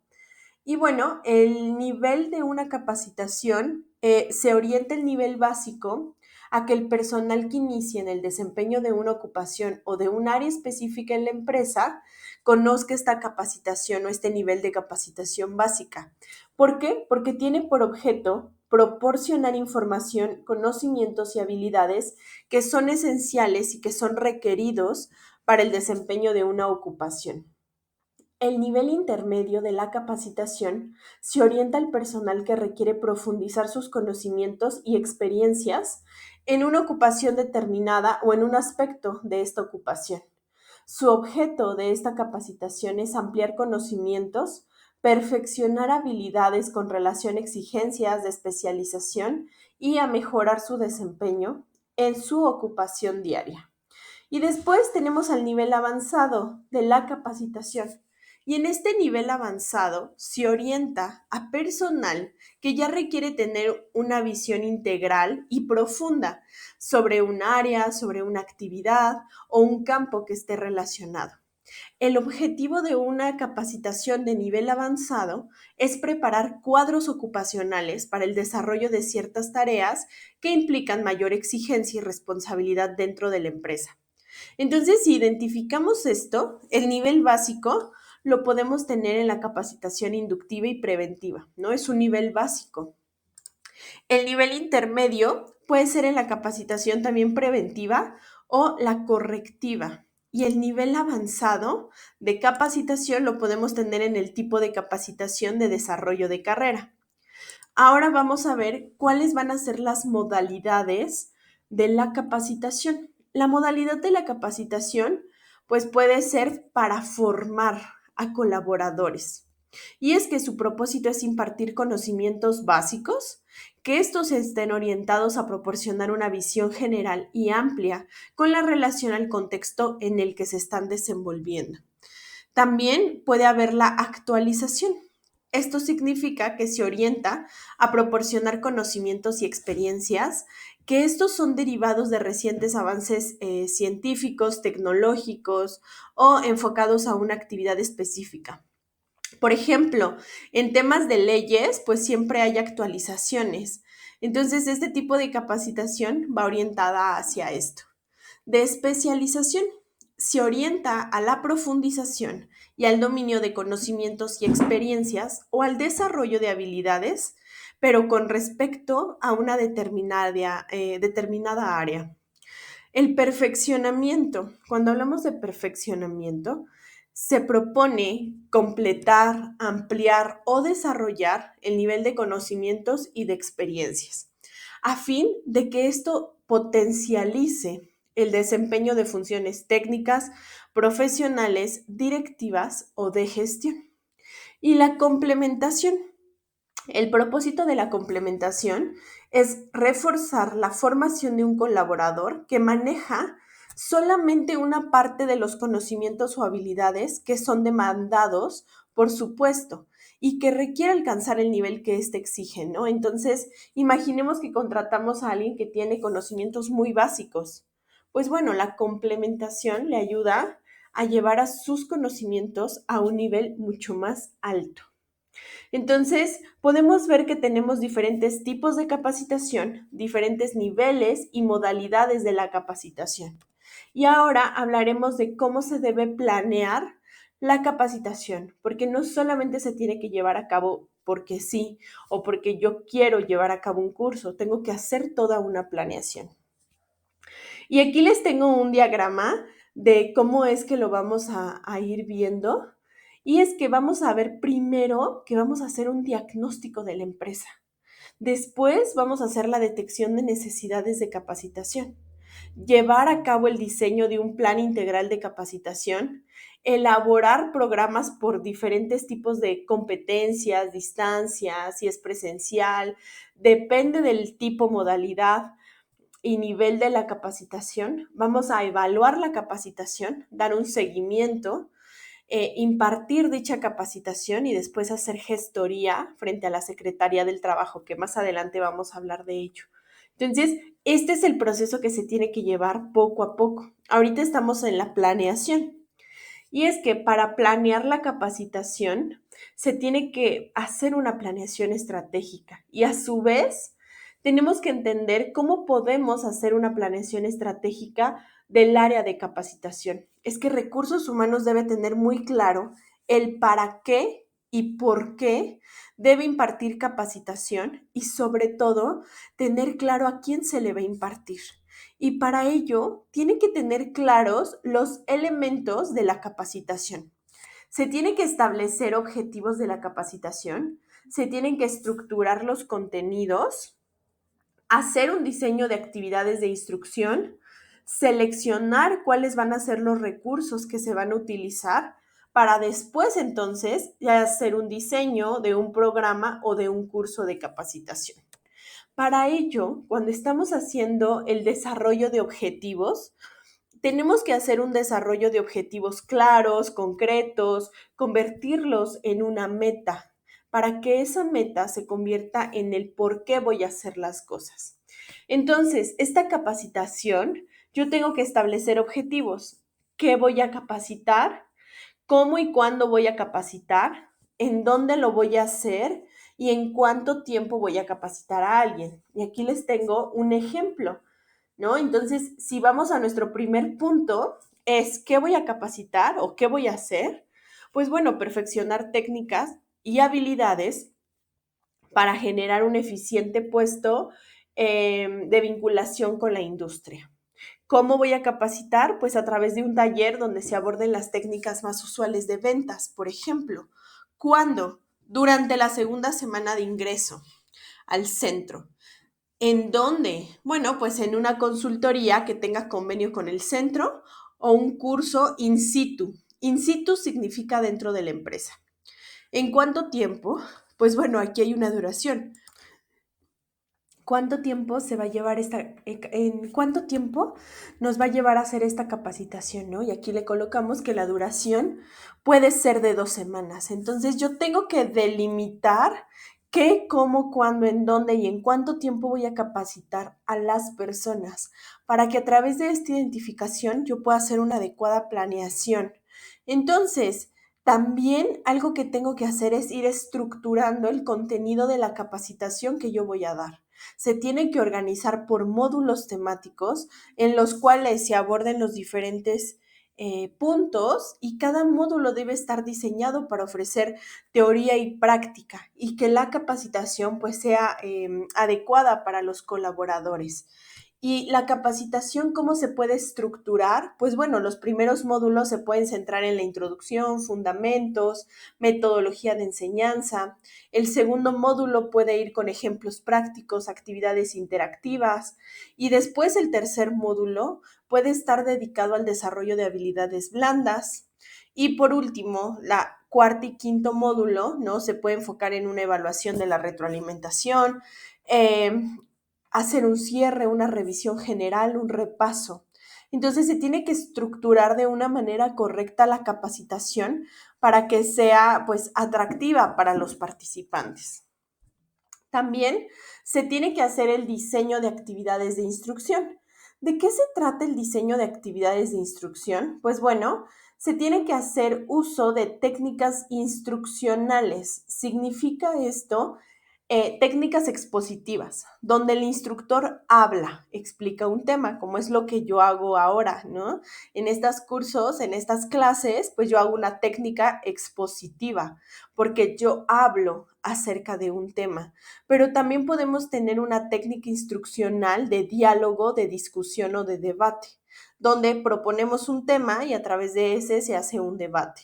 Y bueno, el nivel de una capacitación se orienta el nivel básico a que el personal que inicie en el desempeño de una ocupación o de un área específica en la empresa conozca esta capacitación o este nivel de capacitación básica. ¿Por qué? Porque tiene por objeto proporcionar información, conocimientos y habilidades que son esenciales y que son requeridos para el desempeño de una ocupación. El nivel intermedio de la capacitación se orienta al personal que requiere profundizar sus conocimientos y experiencias en una ocupación determinada o en un aspecto de esta ocupación. Su objeto de esta capacitación es ampliar conocimientos, perfeccionar habilidades con relación a exigencias de especialización y a mejorar su desempeño en su ocupación diaria. Y después tenemos al nivel avanzado de la capacitación. Y en este nivel avanzado se orienta a personal que ya requiere tener una visión integral y profunda sobre un área, sobre una actividad o un campo que esté relacionado. El objetivo de una capacitación de nivel avanzado es preparar cuadros ocupacionales para el desarrollo de ciertas tareas que implican mayor exigencia y responsabilidad dentro de la empresa. Entonces, si identificamos esto, el nivel básico lo podemos tener en la capacitación inductiva y preventiva, ¿no? Es un nivel básico. El nivel intermedio puede ser en la capacitación también preventiva o la correctiva. Y el nivel avanzado de capacitación lo podemos tener en el tipo de capacitación de desarrollo de carrera. Ahora vamos a ver cuáles van a ser las modalidades de la capacitación. La modalidad de la capacitación, pues puede ser para formar a colaboradores. Y es que su propósito es impartir conocimientos básicos, que estos estén orientados a proporcionar una visión general y amplia con la relación al contexto en el que se están desenvolviendo. También puede haber la actualización. Esto significa que se orienta a proporcionar conocimientos y experiencias, que estos son derivados de recientes avances científicos, tecnológicos o enfocados a una actividad específica. Por ejemplo, en temas de leyes, pues siempre hay actualizaciones. Entonces, este tipo de capacitación va orientada hacia esto. De especialización se orienta a la profundización y al dominio de conocimientos y experiencias o al desarrollo de habilidades, pero con respecto a una determinada área. El perfeccionamiento. Cuando hablamos de perfeccionamiento, se propone completar, ampliar o desarrollar el nivel de conocimientos y de experiencias, a fin de que esto potencialice el desempeño de funciones técnicas, profesionales, directivas o de gestión. Y la complementación. El propósito de la complementación es reforzar la formación de un colaborador que maneja solamente una parte de los conocimientos o habilidades que son demandados por su puesto y que requiere alcanzar el nivel que éste exige, ¿no? Entonces, imaginemos que contratamos a alguien que tiene conocimientos muy básicos. Pues bueno, la complementación le ayuda a llevar a sus conocimientos a un nivel mucho más alto. Entonces, podemos ver que tenemos diferentes tipos de capacitación, diferentes niveles y modalidades de la capacitación. Y ahora hablaremos de cómo se debe planear la capacitación, porque no solamente se tiene que llevar a cabo porque sí o porque yo quiero llevar a cabo un curso, tengo que hacer toda una planeación. Y aquí les tengo un diagrama de cómo es que lo vamos a ir viendo. Y es que vamos a ver primero que vamos a hacer un diagnóstico de la empresa. Después vamos a hacer la detección de necesidades de capacitación, llevar a cabo el diseño de un plan integral de capacitación, elaborar programas por diferentes tipos de competencias, distancias, si es presencial, depende del tipo, modalidad y nivel de la capacitación. Vamos a evaluar la capacitación, dar un seguimiento impartir dicha capacitación y después hacer gestoría frente a la Secretaría del Trabajo, que más adelante vamos a hablar de ello. Entonces, este es el proceso que se tiene que llevar poco a poco. Ahorita estamos en la planeación. Y es que para planear la capacitación se tiene que hacer una planeación estratégica y a su vez tenemos que entender cómo podemos hacer una planeación estratégica del área de capacitación. Es que recursos humanos debe tener muy claro el para qué y por qué debe impartir capacitación y sobre todo tener claro a quién se le va a impartir. Y para ello tiene que tener claros los elementos de la capacitación. Se tiene que establecer objetivos de la capacitación, se tienen que estructurar los contenidos, hacer un diseño de actividades de instrucción, seleccionar cuáles van a ser los recursos que se van a utilizar para después entonces ya hacer un diseño de un programa o de un curso de capacitación. Para ello, cuando estamos haciendo el desarrollo de objetivos, tenemos que hacer un desarrollo de objetivos claros, concretos, convertirlos en una meta, para que esa meta se convierta en el por qué voy a hacer las cosas. Entonces, esta capacitación, yo tengo que establecer objetivos. ¿Qué voy a capacitar? ¿Cómo y cuándo voy a capacitar? ¿En dónde lo voy a hacer? ¿Y en cuánto tiempo voy a capacitar a alguien? Y aquí les tengo un ejemplo, ¿no? Entonces, si vamos a nuestro primer punto, es ¿qué voy a capacitar o qué voy a hacer? Pues bueno, perfeccionar técnicas y habilidades para generar un eficiente puesto de vinculación con la industria. ¿Cómo voy a capacitar? Pues a través de un taller donde se aborden las técnicas más usuales de ventas, por ejemplo. ¿Cuándo? Durante la segunda semana de ingreso al centro. ¿En dónde? Bueno, pues en una consultoría que tenga convenio con el centro o un curso in situ. In situ significa dentro de la empresa. ¿En cuánto tiempo? Pues bueno, aquí hay una duración. ¿Cuánto tiempo se va a llevar en cuánto tiempo nos va a llevar a hacer esta capacitación, ¿no? Y aquí le colocamos que la duración puede ser de 2 semanas. Entonces yo tengo que delimitar qué, cómo, cuándo, en dónde y en cuánto tiempo voy a capacitar a las personas para que a través de esta identificación yo pueda hacer una adecuada planeación. Entonces, también algo que tengo que hacer es ir estructurando el contenido de la capacitación que yo voy a dar. Se tiene que organizar por módulos temáticos en los cuales se aborden los diferentes puntos y cada módulo debe estar diseñado para ofrecer teoría y práctica y que la capacitación pues sea adecuada para los colaboradores. Y la capacitación, ¿cómo se puede estructurar? Pues bueno, los primeros módulos se pueden centrar en la introducción, fundamentos, metodología de enseñanza. El segundo módulo puede ir con ejemplos prácticos, actividades interactivas. Y después el tercer módulo puede estar dedicado al desarrollo de habilidades blandas. Y por último, la cuarto y quinto módulo, ¿no? Se puede enfocar en una evaluación de la retroalimentación, hacer un cierre, una revisión general, un repaso. Entonces se tiene que estructurar de una manera correcta la capacitación para que sea pues atractiva para los participantes. También se tiene que hacer el diseño de actividades de instrucción. ¿De qué se trata el diseño de actividades de instrucción? Pues bueno, se tiene que hacer uso de técnicas instruccionales. Significa esto técnicas expositivas, donde el instructor habla, explica un tema, como es lo que yo hago ahora, ¿no? En estos cursos, en estas clases, pues yo hago una técnica expositiva, porque yo hablo acerca de un tema, pero también podemos tener una técnica instruccional de diálogo, de discusión o de debate, donde proponemos un tema y a través de ese se hace un debate,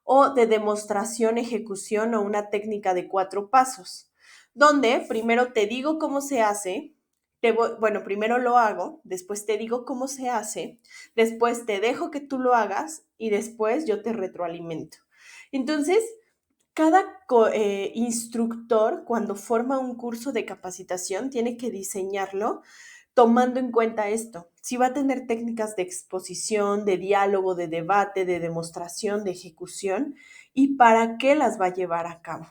o de demostración, ejecución o una técnica de 4 pasos donde primero te digo cómo se hace, bueno, primero lo hago, después te digo cómo se hace, después te dejo que tú lo hagas y después yo te retroalimento. Entonces, cada instructor cuando forma un curso de capacitación tiene que diseñarlo tomando en cuenta esto. Si va a tener técnicas de exposición, de diálogo, de debate, de demostración, de ejecución y para qué las va a llevar a cabo.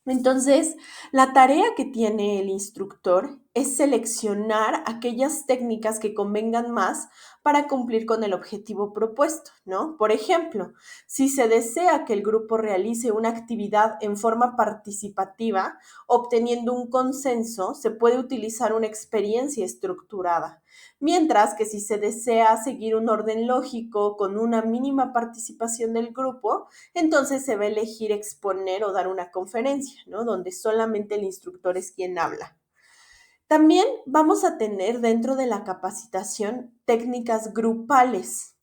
Entonces, la tarea que tiene el instructor es seleccionar aquellas técnicas que convengan más para cumplir con el objetivo propuesto, ¿no? Por ejemplo, si se desea que el grupo realice una actividad en forma participativa, obteniendo un consenso, se puede utilizar una experiencia estructurada. Mientras que si se desea seguir un orden lógico con una mínima participación del grupo, entonces se va a elegir exponer o dar una conferencia, ¿no? Donde solamente el instructor es quien habla. También vamos a tener dentro de la capacitación técnicas grupales.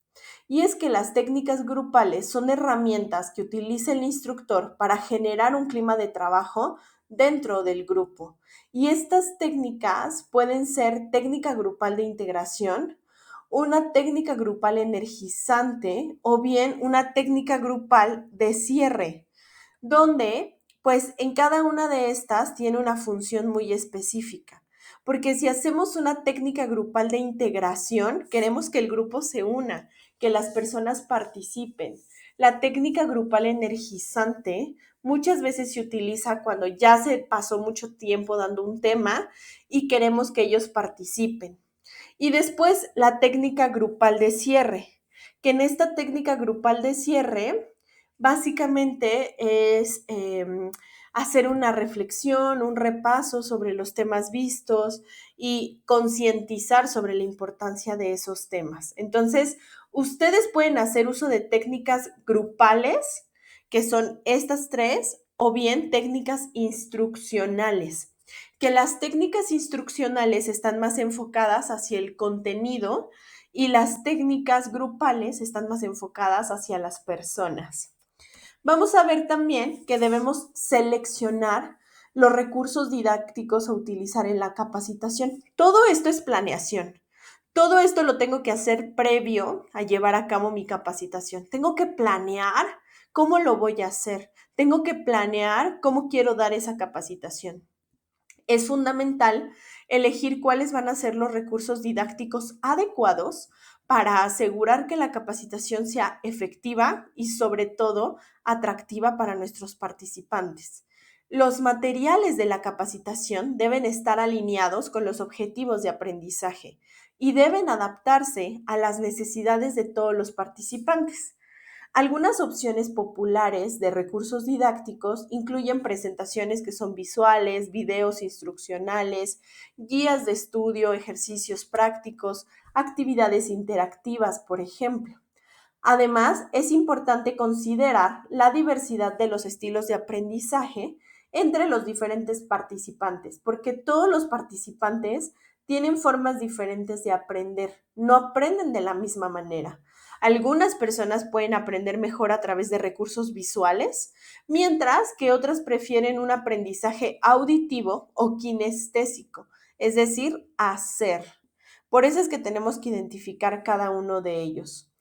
Y es que las técnicas grupales son herramientas que utiliza el instructor para generar un clima de trabajo dentro del grupo. Y estas técnicas pueden ser técnica grupal de integración, una técnica grupal energizante o bien una técnica grupal de cierre, donde pues en cada una de estas tiene una función muy específica. Porque si hacemos una técnica grupal de integración, queremos que el grupo se una, que las personas participen. La técnica grupal energizante muchas veces se utiliza cuando ya se pasó mucho tiempo dando un tema y queremos que ellos participen. Y después la técnica grupal de cierre, que en esta técnica grupal de cierre básicamente es hacer una reflexión, un repaso sobre los temas vistos y concientizar sobre la importancia de esos temas. Entonces, ustedes pueden hacer uso de técnicas grupales, que son estas tres, o bien técnicas instruccionales, que las técnicas instruccionales están más enfocadas hacia el contenido y las técnicas grupales están más enfocadas hacia las personas. Vamos a ver también que debemos seleccionar los recursos didácticos a utilizar en la capacitación. Todo esto es planeación. Todo esto lo tengo que hacer previo a llevar a cabo mi capacitación. Tengo que planear cómo lo voy a hacer. Tengo que planear cómo quiero dar esa capacitación. Es fundamental elegir cuáles van a ser los recursos didácticos adecuados para asegurar que la capacitación sea efectiva y sobre todo atractiva para nuestros participantes. Los materiales de la capacitación deben estar alineados con los objetivos de aprendizaje y deben adaptarse a las necesidades de todos los participantes. Algunas opciones populares de recursos didácticos incluyen presentaciones que son visuales, videos instruccionales, guías de estudio, ejercicios prácticos, actividades interactivas, por ejemplo. Además, es importante considerar la diversidad de los estilos de aprendizaje entre los diferentes participantes, porque todos los participantes tienen formas diferentes de aprender, no aprenden de la misma manera. Algunas personas pueden aprender mejor a través de recursos visuales, mientras que otras prefieren un aprendizaje auditivo o kinestésico, es decir, hacer. Por eso es que tenemos que identificar cada uno de ellos.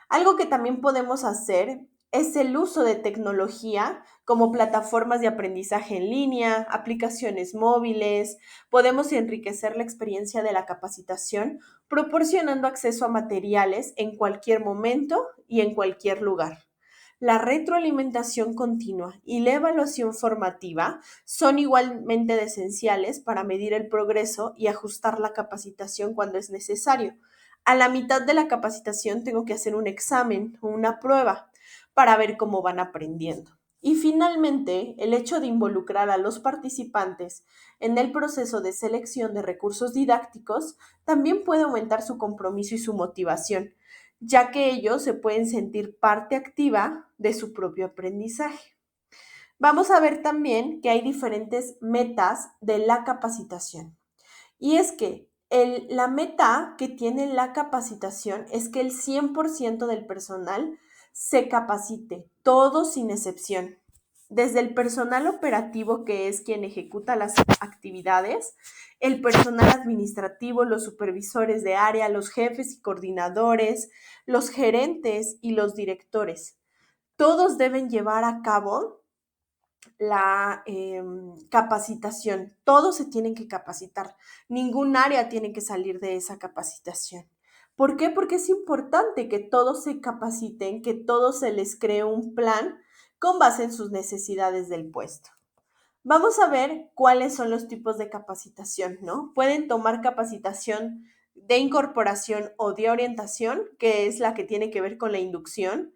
Algo que también podemos hacer es el uso de tecnología como plataformas de aprendizaje en línea, aplicaciones móviles. Podemos enriquecer la experiencia de la capacitación proporcionando acceso a materiales en cualquier momento y en cualquier lugar. La retroalimentación continua y la evaluación formativa son igualmente esenciales para medir el progreso y ajustar la capacitación cuando es necesario. A la mitad de la capacitación tengo que hacer un examen o una prueba para ver cómo van aprendiendo. Y finalmente, el hecho de involucrar a los participantes en el proceso de selección de recursos didácticos también puede aumentar su compromiso y su motivación, ya que ellos se pueden sentir parte activa de su propio aprendizaje. Vamos a ver también que hay diferentes metas de la capacitación. Y es que la meta que tiene la capacitación es que el 100% del personal se capacite, todos sin excepción. Desde el personal operativo, que es quien ejecuta las actividades, el personal administrativo, los supervisores de área, los jefes y coordinadores, los gerentes y los directores. Todos deben llevar a cabo la capacitación. Todos se tienen que capacitar. Ningún área tiene que salir de esa capacitación. ¿Por qué? Porque es importante que todos se capaciten, que todos se les cree un plan con base en sus necesidades del puesto. Vamos a ver cuáles son los tipos de capacitación, ¿no? Pueden tomar capacitación de incorporación o de orientación, que es la que tiene que ver con la inducción.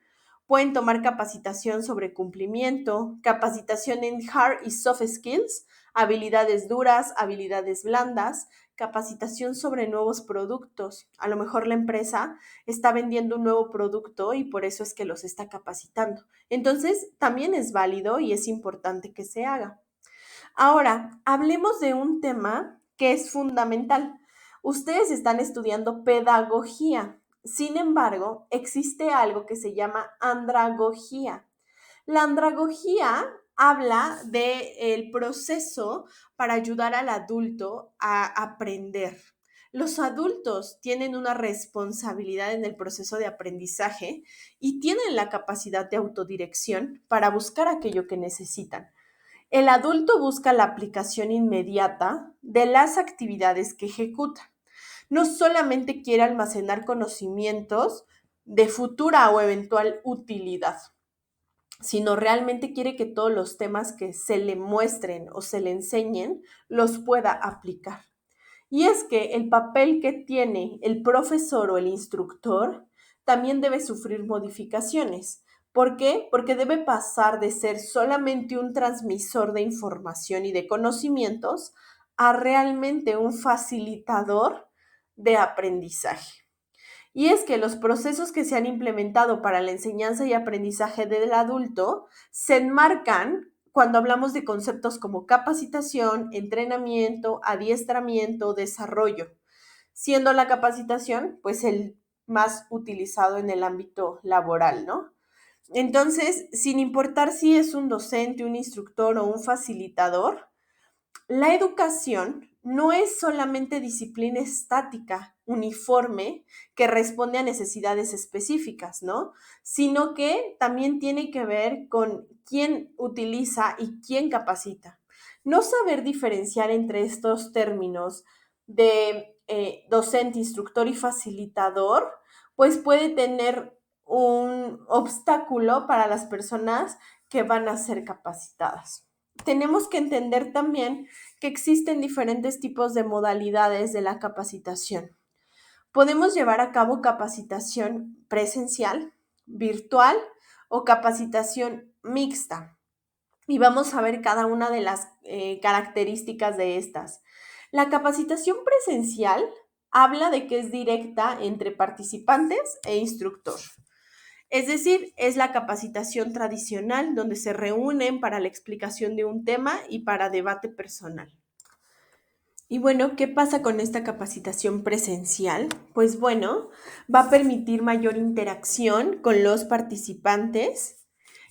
Pueden tomar capacitación sobre cumplimiento, capacitación en hard y soft skills, habilidades duras, habilidades blandas, capacitación sobre nuevos productos. A lo mejor la empresa está vendiendo un nuevo producto y por eso es que los está capacitando. Entonces, también es válido y es importante que se haga. Ahora, hablemos de un tema que es fundamental. Ustedes están estudiando pedagogía. Sin embargo, existe algo que se llama andragogía. La andragogía habla del proceso para ayudar al adulto a aprender. Los adultos tienen una responsabilidad en el proceso de aprendizaje y tienen la capacidad de autodirección para buscar aquello que necesitan. El adulto busca la aplicación inmediata de las actividades que ejecuta. No solamente quiere almacenar conocimientos de futura o eventual utilidad, sino realmente quiere que todos los temas que se le muestren o se le enseñen los pueda aplicar. Y es que el papel que tiene el profesor o el instructor también debe sufrir modificaciones. ¿Por qué? Porque debe pasar de ser solamente un transmisor de información y de conocimientos a realmente un facilitador de aprendizaje. Y es que los procesos que se han implementado para la enseñanza y aprendizaje del adulto se enmarcan cuando hablamos de conceptos como capacitación, entrenamiento, adiestramiento, desarrollo, siendo la capacitación pues el más utilizado en el ámbito laboral, ¿no? Entonces, sin importar si es un docente, un instructor o un facilitador, la educación no es solamente disciplina estática, uniforme, que responde a necesidades específicas, ¿no? Sino que también tiene que ver con quién utiliza y quién capacita. No saber diferenciar entre estos términos de docente, instructor y facilitador, pues puede tener un obstáculo para las personas que van a ser capacitadas. Tenemos que entender también que existen diferentes tipos de modalidades de la capacitación. Podemos llevar a cabo capacitación presencial, virtual o capacitación mixta. Y vamos a ver cada una de las características de estas. La capacitación presencial habla de que es directa entre participantes e instructor. Es decir, es la capacitación tradicional donde se reúnen para la explicación de un tema y para debate personal. Y bueno, ¿qué pasa con esta capacitación presencial? Pues bueno, va a permitir mayor interacción con los participantes,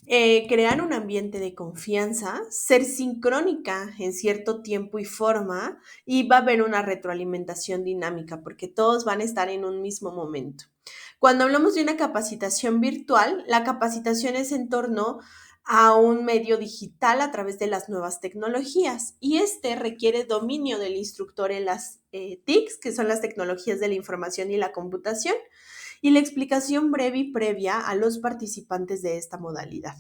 crear un ambiente de confianza, ser sincrónica en cierto tiempo y forma, y va a haber una retroalimentación dinámica porque todos van a estar en un mismo momento. Cuando hablamos de una capacitación virtual, la capacitación es en torno a un medio digital a través de las nuevas tecnologías y este requiere dominio del instructor en las TICs, que son las tecnologías de la información y la computación, y la explicación breve y previa a los participantes de esta modalidad.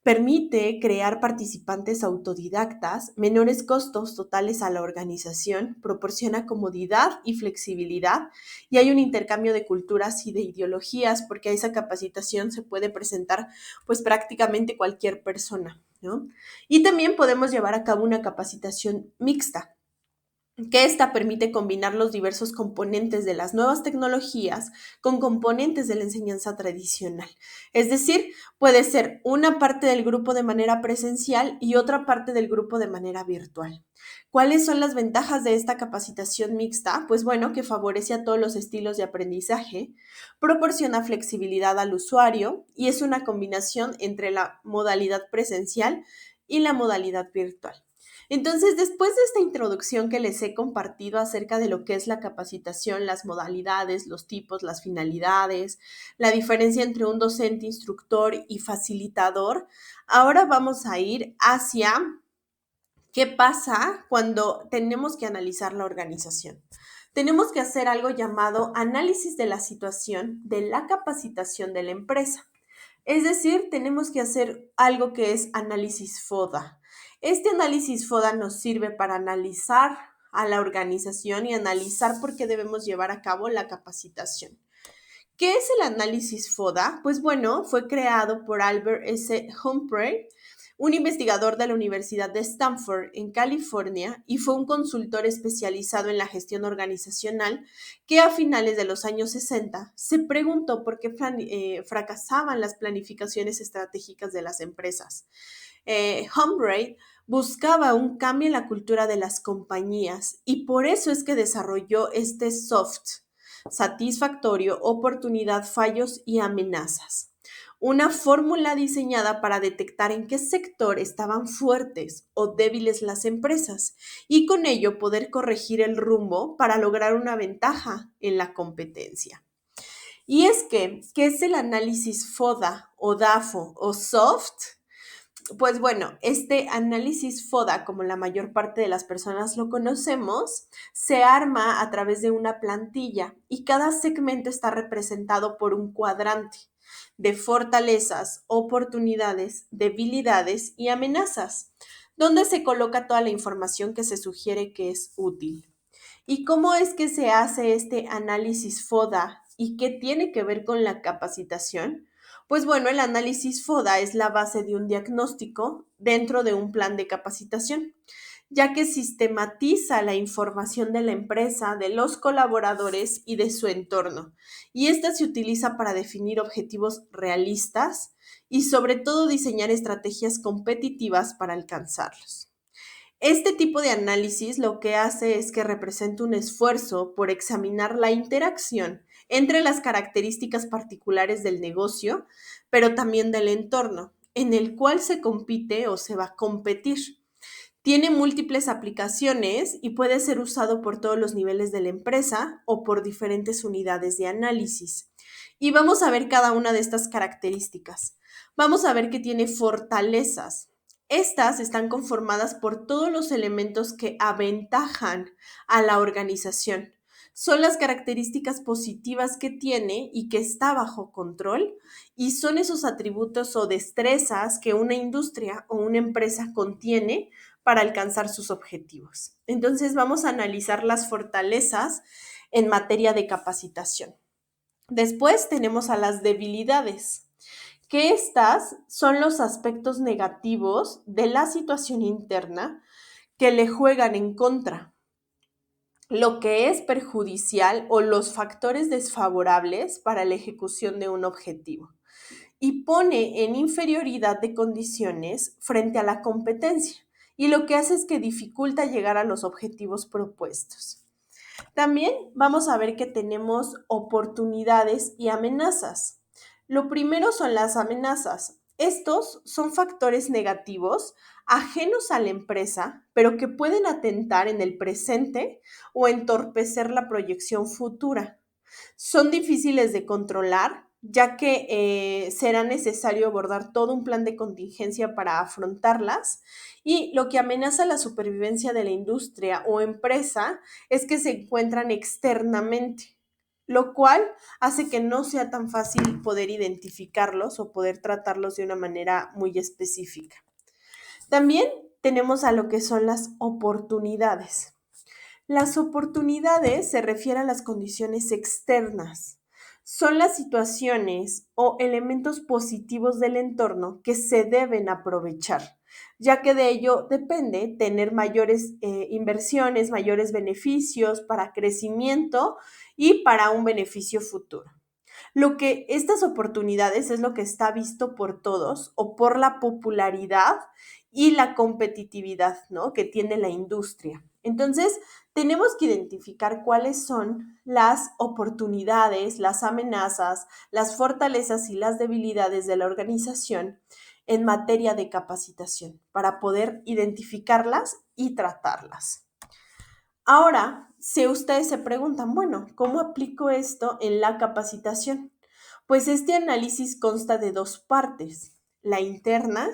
Permite crear participantes autodidactas, menores costos totales a la organización, proporciona comodidad y flexibilidad y hay un intercambio de culturas y de ideologías porque a esa capacitación se puede presentar pues prácticamente cualquier persona, ¿no? Y también podemos llevar a cabo una capacitación mixta, que esta permite combinar los diversos componentes de las nuevas tecnologías con componentes de la enseñanza tradicional. Es decir, puede ser una parte del grupo de manera presencial y otra parte del grupo de manera virtual. ¿Cuáles son las ventajas de esta capacitación mixta? Pues bueno, que favorece a todos los estilos de aprendizaje, proporciona flexibilidad al usuario y es una combinación entre la modalidad presencial y la modalidad virtual. Entonces, después de esta introducción que les he compartido acerca de lo que es la capacitación, las modalidades, los tipos, las finalidades, la diferencia entre un docente, instructor y facilitador, ahora vamos a ir hacia qué pasa cuando tenemos que analizar la organización. Tenemos que hacer algo llamado análisis de la situación de la capacitación de la empresa. Es decir, tenemos que hacer algo que es análisis FODA. Este análisis FODA nos sirve para analizar a la organización y analizar por qué debemos llevar a cabo la capacitación. ¿Qué es el análisis FODA? Pues bueno, fue creado por Albert S. Humphrey, un investigador de la Universidad de Stanford en California, y fue un consultor especializado en la gestión organizacional que a finales de los años 60 se preguntó por qué fracasaban las planificaciones estratégicas de las empresas. Humphrey buscaba un cambio en la cultura de las compañías y por eso es que desarrolló este soft satisfactorio, oportunidad, fallos y amenazas. Una fórmula diseñada para detectar en qué sector estaban fuertes o débiles las empresas y con ello poder corregir el rumbo para lograr una ventaja en la competencia. Y es que, ¿qué es el análisis FODA o DAFO o SOFT? Pues bueno, este análisis FODA, como la mayor parte de las personas lo conocemos, se arma a través de una plantilla y cada segmento está representado por un cuadrante de fortalezas, oportunidades, debilidades y amenazas, donde se coloca toda la información que se sugiere que es útil. ¿Y cómo es que se hace este análisis FODA y qué tiene que ver con la capacitación? Pues bueno, el análisis FODA es la base de un diagnóstico dentro de un plan de capacitación, ya que sistematiza la información de la empresa, de los colaboradores y de su entorno. Y esta se utiliza para definir objetivos realistas y sobre todo diseñar estrategias competitivas para alcanzarlos. Este tipo de análisis lo que hace es que representa un esfuerzo por examinar la interacción entre las características particulares del negocio, pero también del entorno, en el cual se compite o se va a competir. Tiene múltiples aplicaciones y puede ser usado por todos los niveles de la empresa o por diferentes unidades de análisis. Y vamos a ver cada una de estas características. Vamos a ver que tiene fortalezas. Estas están conformadas por todos los elementos que aventajan a la organización. Son las características positivas que tiene y que está bajo control y son esos atributos o destrezas que una industria o una empresa contiene para alcanzar sus objetivos. Entonces vamos a analizar las fortalezas en materia de capacitación. Después tenemos a las debilidades, que estas son los aspectos negativos de la situación interna que le juegan en contra, lo que es perjudicial o los factores desfavorables para la ejecución de un objetivo y pone en inferioridad de condiciones frente a la competencia y lo que hace es que dificulta llegar a los objetivos propuestos. También vamos a ver que tenemos oportunidades y amenazas. Lo primero son las amenazas. Estos son factores negativos ajenos a la empresa, pero que pueden atentar en el presente o entorpecer la proyección futura. Son difíciles de controlar, ya que será necesario abordar todo un plan de contingencia para afrontarlas y lo que amenaza la supervivencia de la industria o empresa es que se encuentran externamente, lo cual hace que no sea tan fácil poder identificarlos o poder tratarlos de una manera muy específica. También tenemos a lo que son las oportunidades. Las oportunidades se refieren a las condiciones externas. Son las situaciones o elementos positivos del entorno que se deben aprovechar, ya que de ello depende tener mayores inversiones, mayores beneficios para crecimiento y para un beneficio futuro. Lo que estas oportunidades es lo que está visto por todos o por la popularidad y la competitividad, ¿no? Que tiene la industria. Entonces, tenemos que identificar cuáles son las oportunidades, las amenazas, las fortalezas y las debilidades de la organización en materia de capacitación para poder identificarlas y tratarlas. Ahora, si ustedes se preguntan, bueno, ¿cómo aplico esto en la capacitación? Pues este análisis consta de dos partes, la interna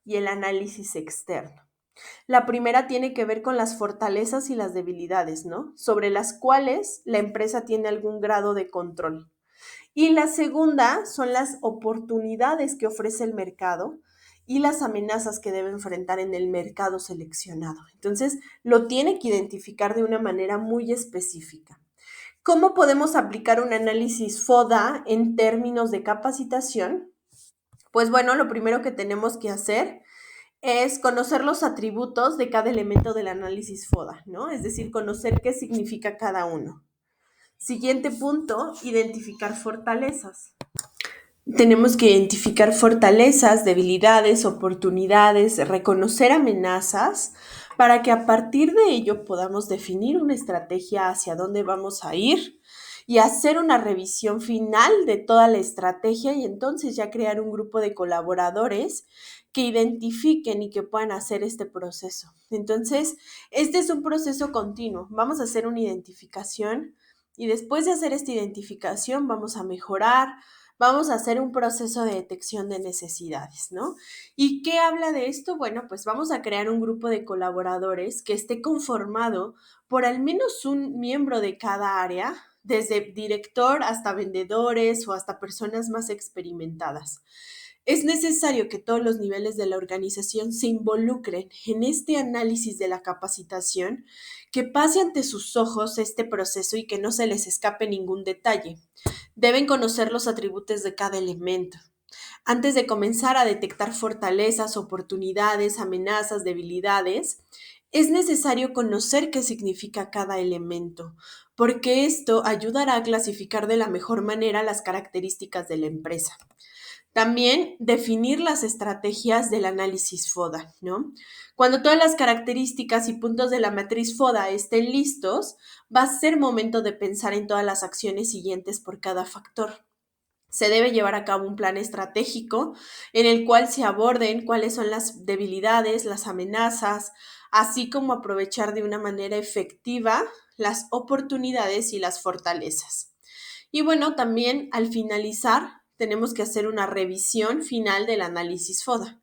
y el análisis externo. La primera tiene que ver con las fortalezas y las debilidades, ¿no? Sobre las cuales la empresa tiene algún grado de control. Y la segunda son las oportunidades que ofrece el mercado y las amenazas que debe enfrentar en el mercado seleccionado. Entonces, lo tiene que identificar de una manera muy específica. ¿Cómo podemos aplicar un análisis FODA en términos de capacitación? Pues bueno, lo primero que tenemos que hacer es conocer los atributos de cada elemento del análisis FODA, ¿no? Es decir, conocer qué significa cada uno. Siguiente punto, identificar fortalezas. Tenemos que identificar fortalezas, debilidades, oportunidades, reconocer amenazas para que a partir de ello podamos definir una estrategia hacia dónde vamos a ir y hacer una revisión final de toda la estrategia y entonces ya crear un grupo de colaboradores que identifiquen y que puedan hacer este proceso. Entonces, este es un proceso continuo. Vamos a hacer una identificación y después de hacer esta identificación vamos a mejorar, vamos a hacer un proceso de detección de necesidades, ¿no? ¿Y qué habla de esto? Bueno, pues vamos a crear un grupo de colaboradores que esté conformado por al menos un miembro de cada área, desde director hasta vendedores o hasta personas más experimentadas. Es necesario que todos los niveles de la organización se involucren en este análisis de la capacitación, que pase ante sus ojos este proceso y que no se les escape ningún detalle. Deben conocer los atributos de cada elemento. Antes de comenzar a detectar fortalezas, oportunidades, amenazas, debilidades, es necesario conocer qué significa cada elemento, porque esto ayudará a clasificar de la mejor manera las características de la empresa. También definir las estrategias del análisis FODA, ¿no? Cuando todas las características y puntos de la matriz FODA estén listos, va a ser momento de pensar en todas las acciones siguientes por cada factor. Se debe llevar a cabo un plan estratégico en el cual se aborden cuáles son las debilidades, las amenazas, así como aprovechar de una manera efectiva las oportunidades y las fortalezas. Y bueno, también al finalizar tenemos que hacer una revisión final del análisis FODA.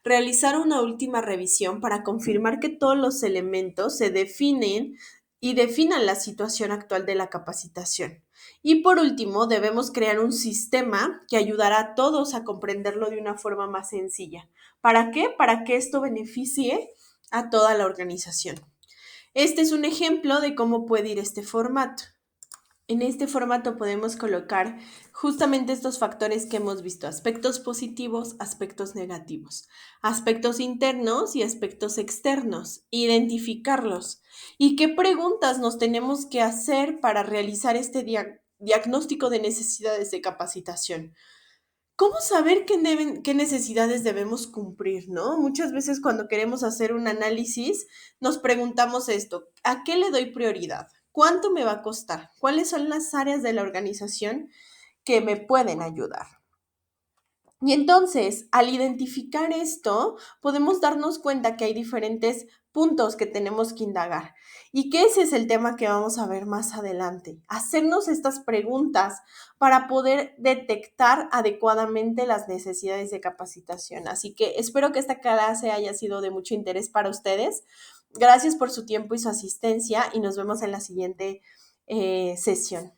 Realizar una última revisión para confirmar que todos los elementos se definen y definan la situación actual de la capacitación. Y por último, debemos crear un sistema que ayudará a todos a comprenderlo de una forma más sencilla. ¿Para qué? Para que esto beneficie a toda la organización. Este es un ejemplo de cómo puede ir este formato. En este formato podemos colocar justamente estos factores que hemos visto, aspectos positivos, aspectos negativos, aspectos internos y aspectos externos, identificarlos y qué preguntas nos tenemos que hacer para realizar este diagnóstico de necesidades de capacitación. ¿Cómo saber qué necesidades debemos cumplir, no? Muchas veces cuando queremos hacer un análisis nos preguntamos esto, ¿a qué le doy prioridad? ¿Cuánto me va a costar? ¿Cuáles son las áreas de la organización que me pueden ayudar? Y entonces, al identificar esto, podemos darnos cuenta que hay diferentes puntos que tenemos que indagar y que ese es el tema que vamos a ver más adelante. Hacernos estas preguntas para poder detectar adecuadamente las necesidades de capacitación. Así que espero que esta clase haya sido de mucho interés para ustedes. Gracias por su tiempo y su asistencia y nos vemos en la siguiente sesión.